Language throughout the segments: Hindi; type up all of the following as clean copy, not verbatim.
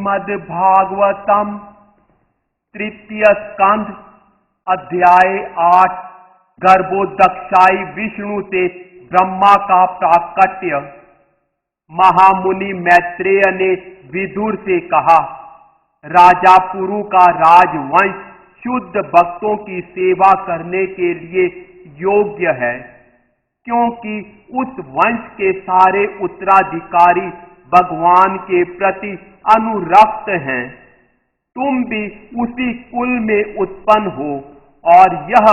श्रीमद्भागवतम तृतीय स्कंध अध्याय 8 गर्भोदक्षाई विष्णु से ब्रह्मा का प्राकट्य। महामुनि मैत्रेय ने विदुर से कहा, राजा पुरु का राजवंश शुद्ध भक्तों की सेवा करने के लिए योग्य है, क्योंकि उस वंश के सारे उत्तराधिकारी भगवान के प्रति अनुरक्त हैं। तुम भी उसी कुल में उत्पन्न हो, और यह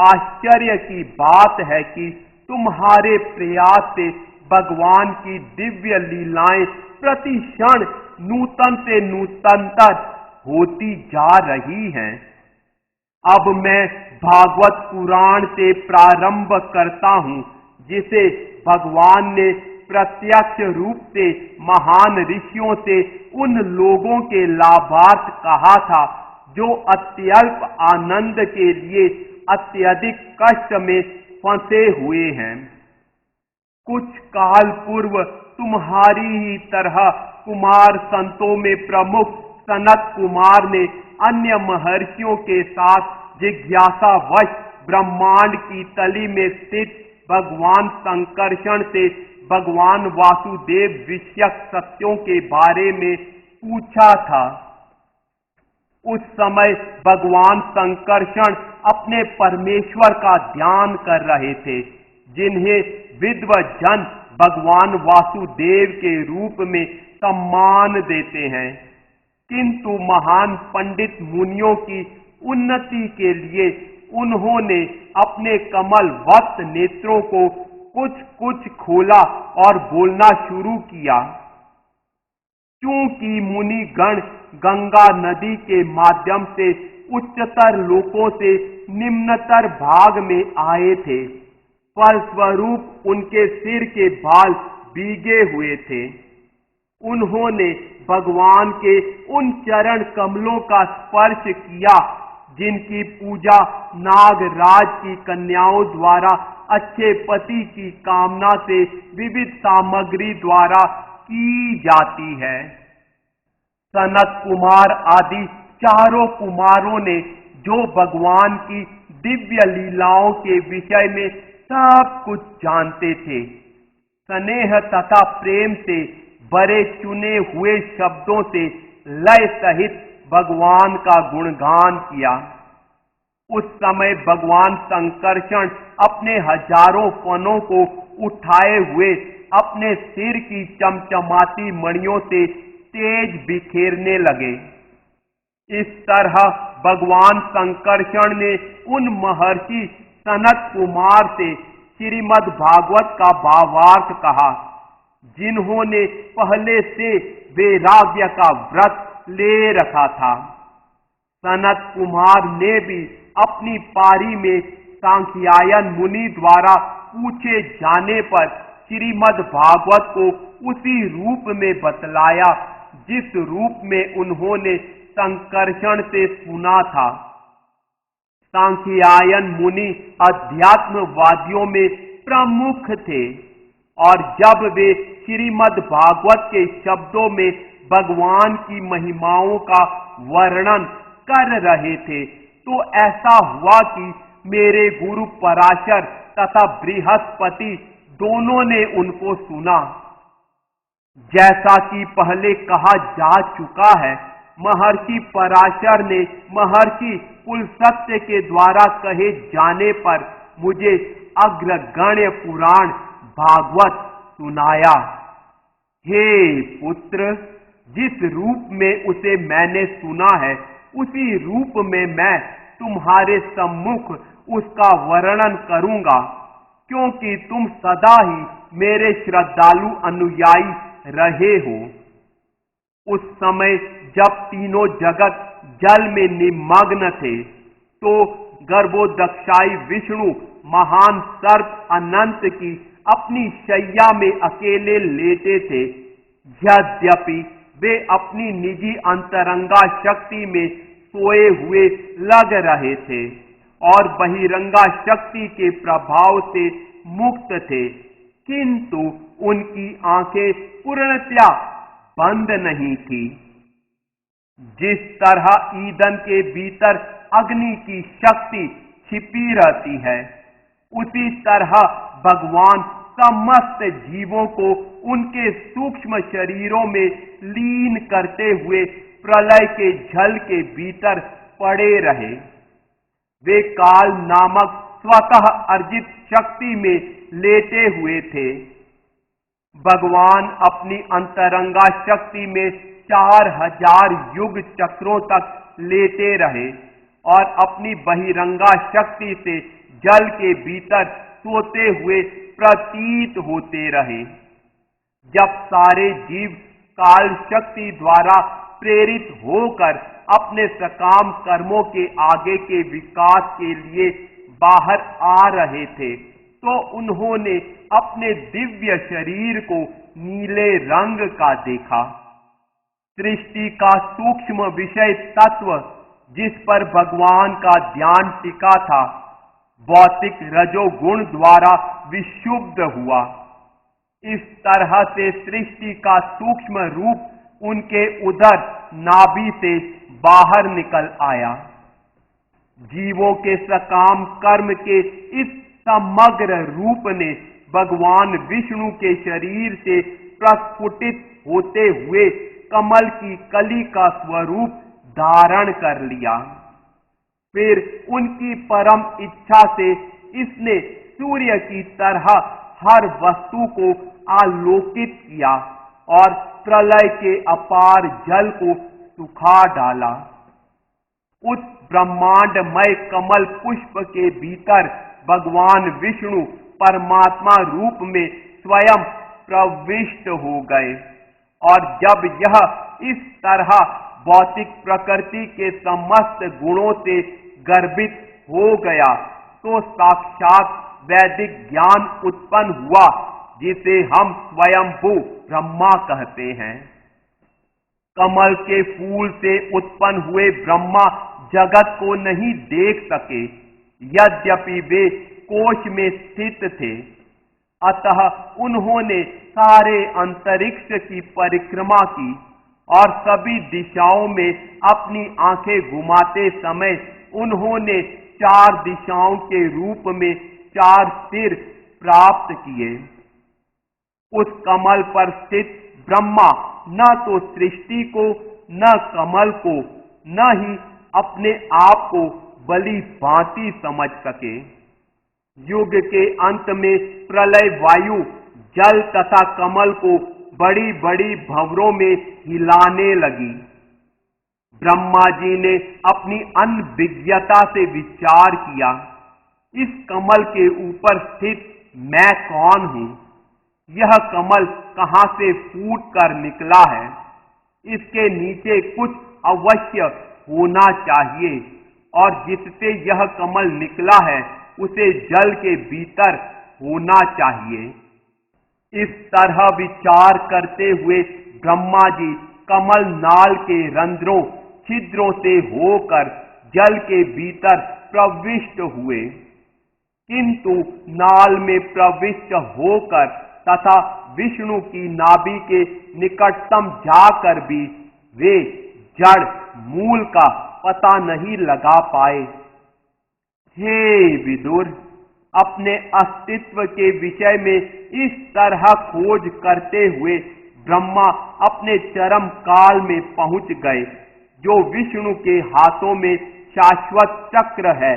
आश्चर्य की बात है कि तुम्हारे प्रयास से भगवान की दिव्य लीलाएं प्रति क्षण नूतन से नूतनतर होती जा रही हैं। अब मैं भागवत पुराण से प्रारंभ करता हूं, जिसे भगवान ने प्रत्यक्ष रूप से महान ऋषियों से उन लोगों के लाभार्थ कहा था जो अत्यल्प आनंद के लिए अत्यधिक कष्ट में फंसे हुए हैं। कुछ काल पूर्व तुम्हारी ही तरह कुमार संतों में प्रमुख सनत कुमार ने अन्य महर्षियों के साथ जिज्ञासावश ब्रह्मांड की तली में स्थित भगवान संकर्षण से भगवान वासुदेव विषयक सत्यों के बारे में पूछा था। उस समय भगवान संकर्षण अपने परमेश्वर का ध्यान कर रहे थे, जिन्हें विद्वज्जन भगवान वासुदेव के रूप में सम्मान देते हैं। किंतु महान पंडित मुनियों की उन्नति के लिए उन्होंने अपने कमलवत नेत्रों को कुछ कुछ खोला और बोलना शुरू किया। क्योंकि मुनिगण गंगा नदी के माध्यम से उच्चतर लोकों से निम्नतर भाग में आए थे, फलस्वरूप उनके सिर के बाल भीगे हुए थे। उन्होंने भगवान के उन चरण कमलों का स्पर्श किया जिनकी पूजा नागराज की कन्याओं द्वारा अच्छे पति की कामना से विविध सामग्री द्वारा की जाती है। सनत कुमार आदि चारों कुमारों ने, जो भगवान की दिव्य लीलाओं के विषय में सब कुछ जानते थे, स्नेह तथा प्रेम से बड़े चुने हुए शब्दों से लय सहित भगवान का गुणगान किया। उस समय भगवान संकर्षण अपने हजारों फनों को उठाए हुए अपने सिर की चमचमाती मणियों से तेज बिखेरने लगे। इस तरह भगवान संकर्षण ने उन महर्षि सनत कुमार से श्रीमद् भागवत का भावार्थ कहा, जिन्होंने पहले से वैराग्य का व्रत ले रखा था। सनत कुमार ने भी अपनी पारी में सांख्यायन मुनि द्वारा पूछे जाने पर श्रीमद् भागवत को उसी रूप में बतलाया जिस रूप में उन्होंने संकर्षण से सुना था। सांख्यायन मुनि अध्यात्मवादियों में प्रमुख थे, और जब वे श्रीमद् भागवत के शब्दों में भगवान की महिमाओं का वर्णन कर रहे थे, तो ऐसा हुआ कि मेरे गुरु पराशर तथा बृहस्पति दोनों ने उनको सुना। जैसा कि पहले कहा जा चुका है, महर्षि पराशर ने महर्षि कुलसत्य के द्वारा कहे जाने पर मुझे अग्रगण्य पुराण भागवत सुनाया। हे पुत्र, जिस रूप में उसे मैंने सुना है, उसी रूप में मैं तुम्हारे सम्मुख उसका वर्णन करूंगा, क्योंकि तुम सदा ही मेरे श्रद्धालु अनुयायी रहे हो। उस समय जब तीनों जगत जल में निमग्न थे, तो गर्भोदक्षाई विष्णु महान सर्प अनंत की अपनी शैया में अकेले लेटे थे। यद्यपि वे अपनी निजी अंतरंगा शक्ति में सोए हुए लग रहे थे और बहिरंगा शक्ति के प्रभाव से मुक्त थे, किंतु उनकी आंखें पूर्णतया बंद नहीं थी। जिस तरह ईंधन के भीतर अग्नि की शक्ति छिपी रहती है, उसी तरह भगवान समस्त जीवों को उनके सूक्ष्म शरीरों में लीन करते हुए प्रलय के जल के भीतर पड़े रहे। वे काल नामक स्वतः अर्जित शक्ति में लेटे हुए थे। भगवान अपनी अंतरंगा शक्ति में 4000 युग चक्रों तक लेटे रहे और अपनी बहिरंगा शक्ति से जल के भीतर सोते हुए प्रतीत होते रहे। जब सारे जीव काल शक्ति द्वारा प्रेरित होकर अपने सकाम कर्मों के आगे के विकास के लिए बाहर आ रहे थे, तो उन्होंने अपने दिव्य शरीर को नीले रंग का देखा। सृष्टि का सूक्ष्म विषय तत्व जिस पर भगवान का ध्यान टिका था, भौतिक रजोगुण द्वारा विक्षुब्ध हुआ। इस तरह से सृष्टि का सूक्ष्म रूप उनके उदर नाभि से बाहर निकल आया। जीवों के सकाम कर्म के इस समग्र रूप ने भगवान विष्णु के शरीर से प्रस्फुटित होते हुए कमल की कली का स्वरूप धारण कर लिया। फिर उनकी परम इच्छा से इसने सूर्य की तरह हर वस्तु को आलोकित किया और प्रलय के अपार जल को सुखा डाला। उस ब्रह्मांडमय कमल पुष्प के भीतर भगवान विष्णु परमात्मा रूप में स्वयं प्रविष्ट हो गए और जब यह इस तरह भौतिक प्रकृति के समस्त गुणों से गर्भित हो गया, तो साक्षात वैदिक ज्ञान उत्पन्न हुआ, जिसे हम स्वयंभू ब्रह्मा कहते हैं। कमल के फूल से उत्पन्न हुए ब्रह्मा जगत को नहीं देख सके, यद्यपि वे कोश में स्थित थे। अतः उन्होंने सारे अंतरिक्ष की परिक्रमा की और सभी दिशाओं में अपनी आंखें घुमाते समय उन्होंने 4 दिशाओं के रूप में 4 सिर प्राप्त किए। उस कमल पर स्थित ब्रह्मा न तो सृष्टि को, न कमल को, न ही अपने आप को भली भांति समझ सके। युग के अंत में प्रलय वायु जल तथा कमल को बड़ी बड़ी भंवरों में हिलाने लगी। ब्रह्मा जी ने अपनी अनभिज्ञता से विचार किया, इस कमल के ऊपर स्थित मैं कौन हूं? यह कमल कहां से फूट कर निकला है? इसके नीचे कुछ अवश्य होना चाहिए और जिससे यह कमल निकला है उसे जल के भीतर होना चाहिए। इस तरह विचार करते हुए ब्रह्मा जी कमल नाल के रंध्रों छिद्रों से होकर जल के भीतर प्रविष्ट हुए, किंतु नाल में प्रविष्ट होकर तथा विष्णु की नाभि के निकटतम जाकर भी वे जड़ मूल का पता नहीं लगा पाए। हे विदुर, अपने अस्तित्व के विषय में इस तरह खोज करते हुए ब्रह्मा अपने चरम काल में पहुंच गए, जो विष्णु के हाथों में शाश्वत चक्र है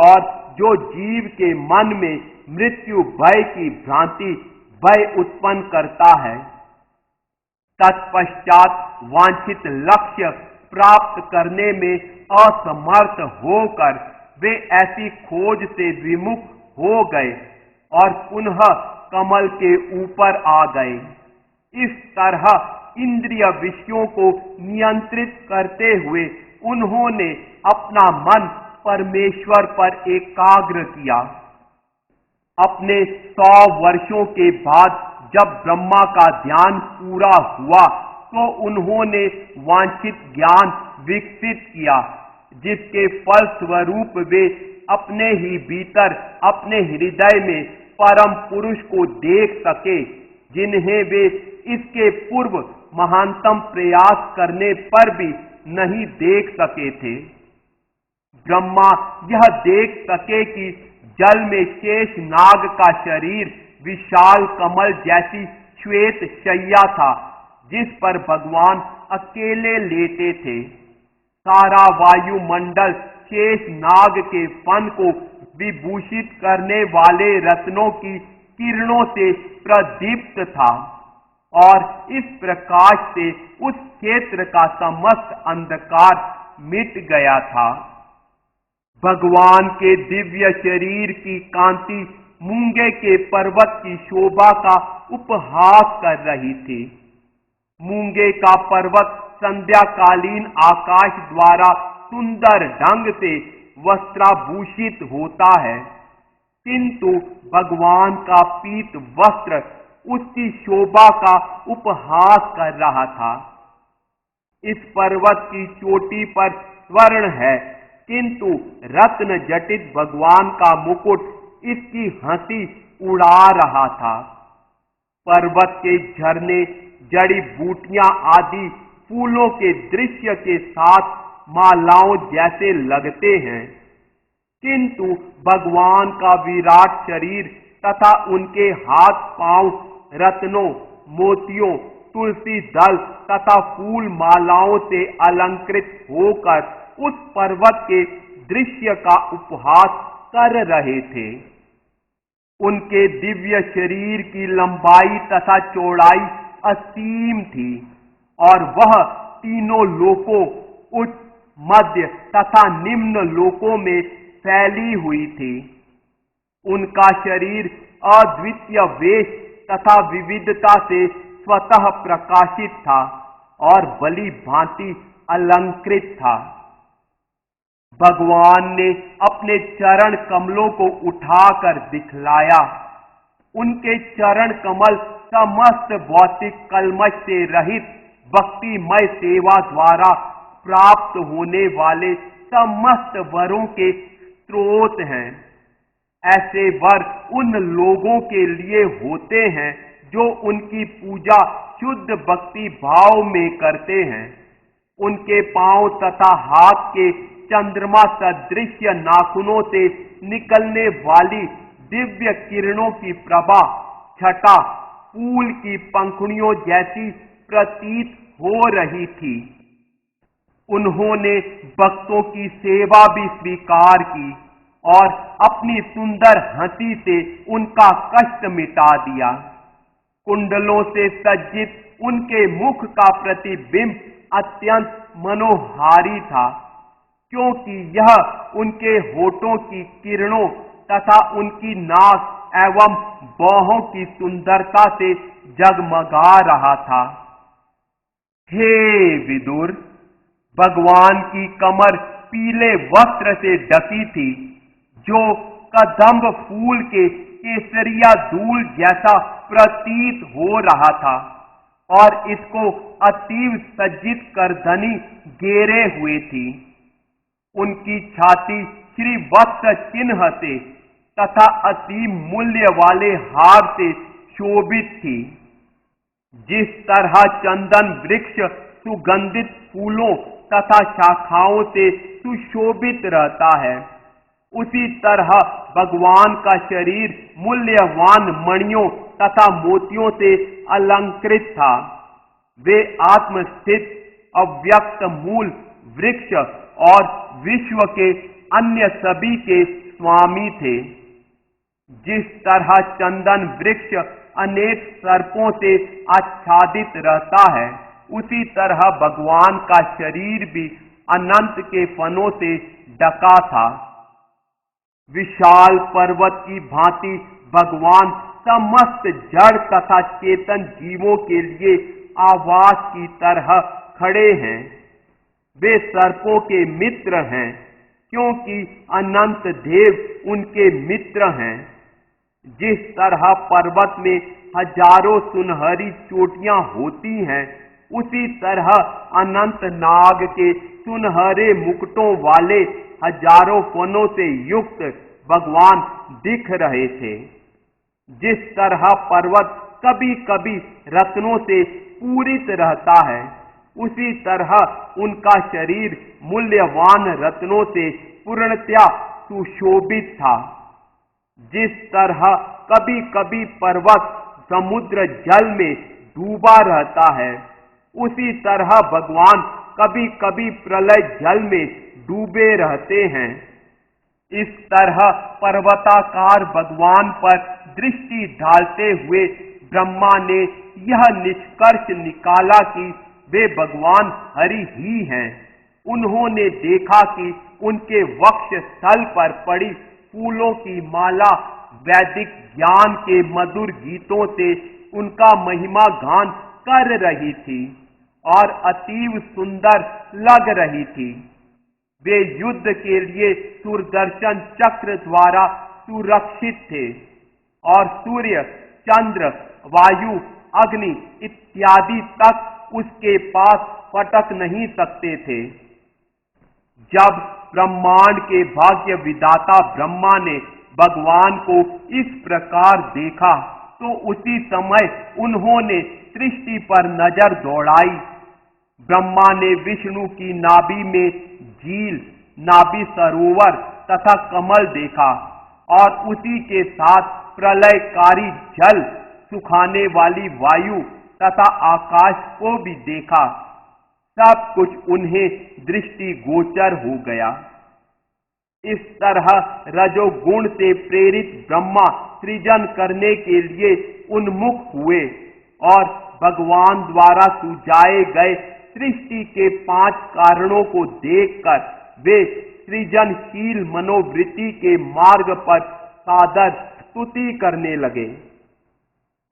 और जो जीव के मन में मृत्यु भय की भ्रांति भय उत्पन्न करता है। तत्पश्चात वांछित लक्ष्य प्राप्त करने में असमर्थ होकर वे ऐसी खोज से विमुख हो गए और पुनः कमल के ऊपर आ गए। इस तरह इंद्रिय विषयों को नियंत्रित करते हुए उन्होंने अपना मन परमेश्वर पर एकाग्र किया। अपने 100 वर्षों के बाद जब ब्रह्मा का ध्यान पूरा हुआ तो उन्होंने वांछित ज्ञान विकसित किया, जिसके फलस्वरूप वे अपने ही भीतर, अपने हृदय में परम पुरुष को देख सके, जिन्हें वे इसके पूर्व महानतम प्रयास करने पर भी नहीं देख सके थे। ब्रह्मा यह देख सके कि जल में शेष नाग का शरीर विशाल कमल जैसी श्वेत शैया था, जिस पर भगवान अकेले लेटे थे। सारा वायुमंडल शेष नाग के फन को विभूषित करने वाले रत्नों की किरणों से प्रदीप्त था और इस प्रकाश से उस क्षेत्र का समस्त अंधकार मिट गया था। भगवान के दिव्य शरीर की कांति मूंगे के पर्वत की शोभा का उपहास कर रही थी। मूंगे का पर्वत संध्याकालीन आकाश द्वारा सुंदर ढंग से वस्त्राभूषित होता है, किंतु भगवान का पीत वस्त्र उसकी शोभा का उपहास कर रहा था। इस पर्वत की चोटी पर स्वर्ण है, किंतु रत्न जटित भगवान का मुकुट इसकी हंसी उड़ा रहा था। पर्वत के झरने, जड़ी बूटियां आदि फूलों के दृश्य के साथ मालाओं जैसे लगते हैं, किंतु भगवान का विराट शरीर तथा उनके हाथ पांव रत्नों, मोतियों, तुलसी दल तथा फूल मालाओं से अलंकृत होकर उस पर्वत के दृश्य का उपहास कर रहे थे। उनके दिव्य शरीर की लंबाई तथा चौड़ाई असीम थी और वह तीनों लोकों, उच्च, मध्य तथा निम्न लोकों में फैली हुई थी। उनका शरीर अद्वितीय वेश तथा विविधता से स्वतः प्रकाशित था और भली भांति अलंकृत था। भगवान ने अपने चरण कमलों को उठाकर दिखलाया। उनके चरण कमल समस्त भौतिक कलमश से रहित भक्तिमय सेवा द्वारा प्राप्त होने वाले समस्त वरों के स्रोत हैं। ऐसे वर उन लोगों के लिए होते हैं जो उनकी पूजा शुद्ध भक्ति भाव में करते हैं। उनके पांव तथा हाथ के चंद्रमा सदृश नाखूनों से निकलने वाली दिव्य किरणों की प्रभा छटा फूल की पंखुड़ियों जैसी प्रतीत हो रही थी। उन्होंने भक्तों की सेवा भी स्वीकार की और अपनी सुंदर हंसी से उनका कष्ट मिटा दिया। कुंडलों से सज्जित उनके मुख का प्रतिबिंब अत्यंत मनोहारी था, क्योंकि यह उनके होठों की किरणों तथा उनकी नाक एवं बाहों की सुंदरता से जगमगा रहा था। हे विदुर, भगवान की कमर पीले वस्त्र से ढकी थी, जो कदम्ब फूल के केसरिया धूल जैसा प्रतीत हो रहा था और इसको अतीव सज्जित करधनी घेरे हुए थी। उनकी छाती श्री वत्स चिन्ह से तथा अति मूल्य वाले हार से शोभित थी। जिस तरह चंदन वृक्ष सुगंधित फूलों तथा शाखाओं से सुशोभित रहता है, उसी तरह भगवान का शरीर मूल्यवान मणियों तथा मोतियों से अलंकृत था। वे आत्मस्थित अव्यक्त मूल वृक्ष और विश्व के अन्य सभी के स्वामी थे। जिस तरह चंदन वृक्ष अनेक सर्पों से आच्छादित रहता है, उसी तरह भगवान का शरीर भी अनंत के फनों से ढका था। विशाल पर्वत की भांति भगवान समस्त जड़ तथा चेतन जीवों के लिए आवास की तरह खड़े हैं। वे सर्पों के मित्र हैं, क्योंकि अनंत देव उनके मित्र हैं। जिस तरह पर्वत में हजारों सुनहरी चोटियां होती हैं, उसी तरह अनंत नाग के सुनहरे मुकुटों वाले हजारों फनों से युक्त भगवान दिख रहे थे। जिस तरह पर्वत कभी कभी रत्नों से पूरित रहता है, उसी तरह उनका शरीर मूल्यवान रत्नों से पूर्णतया सुशोभित था। जिस तरह कभी कभी पर्वत समुद्र जल में डूबा रहता है, उसी तरह भगवान कभी कभी प्रलय जल में डूबे रहते हैं। इस तरह पर्वताकार भगवान पर दृष्टि डालते हुए ब्रह्मा ने यह निष्कर्ष निकाला कि वे भगवान हरि ही हैं। उन्होंने देखा कि उनके वक्ष स्थल पर पड़ी फूलों की माला वैदिक ज्ञान के मधुर गीतों से उनका महिमा गान कर रही थी और अतीव सुंदर लग रही थी। वे युद्ध के लिए सुदर्शन चक्र द्वारा सुरक्षित थे और सूर्य, चंद्र, वायु, अग्नि इत्यादि तक उसके पास फटक नहीं सकते थे। जब ब्रह्मांड के भाग्य विधाता ब्रह्मा ने भगवान को इस प्रकार देखा, तो उसी समय उन्होंने सृष्टि पर नजर दौड़ाई। ब्रह्मा ने विष्णु की नाभि में झील, नाभि सरोवर तथा कमल देखा और उसी के साथ प्रलयकारी जल, सुखाने वाली वायु तथा आकाश को भी देखा। सब कुछ उन्हें दृष्टि गोचर हो गया। इस तरह रजोगुण से प्रेरित ब्रह्मा सृजन करने के लिए उन्मुख हुए और भगवान द्वारा सुझाए गए सृष्टि के 5 कारणों को देखकर वे सृजनशील मनोवृत्ति के मार्ग पर सादर स्तुति करने लगे।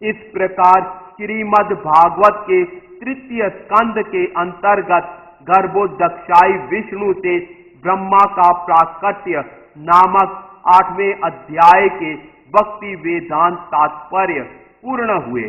इस प्रकार श्रीमद् भागवत के तृतीय स्कंद के अंतर्गत गर्भोदक्षाई विष्णु से ब्रह्मा का प्राकट्य नामक 8वें अध्याय के भक्ति वेदांत तात्पर्य पूर्ण हुए।